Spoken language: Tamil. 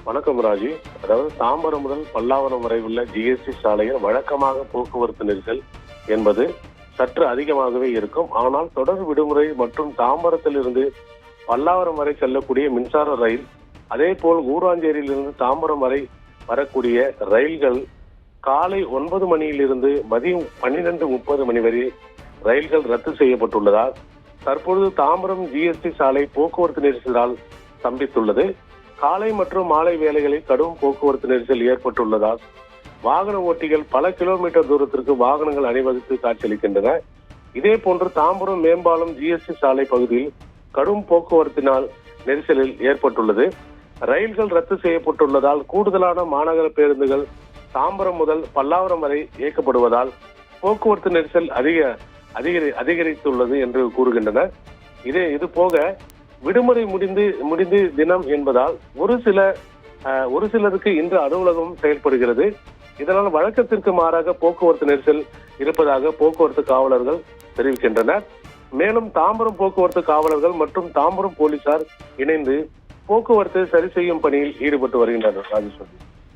வணக்கம் ராஜி. அதாவது தாம்பரம் முதல் பல்லாவரம் வரை உள்ள ஜிஎஸ்டி சாலையில் வழக்கமாக போக்குவரத்து நெரிசல் என்பது சற்று அதிகமாகவே இருக்கும். ஆனால் தொடர் விடுமுறை மற்றும் தாம்பரத்திலிருந்து பல்லாவரம் வரை செல்லக்கூடிய மின்சார ரயில், அதே போல் ஊராஞ்சேரியிலிருந்து தாம்பரம் வரை வரக்கூடிய ரயில்கள் காலை 9 மணியிலிருந்து மதியம் 12:30 மணி வரை ரயில்கள் ரத்து செய்யப்பட்டுள்ளதால் தற்பொழுது தாம்பரம் ஜிஎஸ்டி சாலை போக்குவரத்து நெரிசலால் ஸ்தம்பித்துள்ளது. காலை மற்றும் மாலை வேளைகளில் கடும் போக்குவரத்து நெரிசல் ஏற்பட்டுள்ளதால் வாகன ஓட்டிகள் பல கிலோமீட்டர் தூரத்திற்கு வாகனங்கள் அணிவகுத்து காட்சியளிக்கின்றன. இதே போன்று தாம்பரம் மேம்பாலம் ஜிஎஸ்டி சாலை பகுதியில் கடும் போக்குவரத்தினால் நெரிசலில் ஏற்பட்டுள்ளது. ரயில்கள் ரத்து செய்யப்பட்டுள்ளதால் கூடுதலான மாநகர பேருந்துகள் தாம்பரம் முதல் பல்லாவரம் வரை இயக்கப்படுவதால் போக்குவரத்து நெரிசல் அதிகரித்துள்ளது என்று கூறுகின்றனர். இது போக விடுமுறை முடிந்து தினம் என்பதால் ஒரு சிலருக்கு இன்று அலுவலகம் செயல்படுகிறது. இதனால் வழக்கத்திற்கு மாறாக போக்குவரத்து நெரிசல் இருப்பதாக போக்குவரத்து காவலர்கள் தெரிவிக்கின்றனர். மேலும் தாம்பரம் போக்குவரத்து காவலர்கள் மற்றும் தாம்பரம் போலீசார் இணைந்து போக்குவரத்து சரி செய்யும் பணியில் ஈடுபட்டு வருகின்றனர். ராஜேஸ்வரி.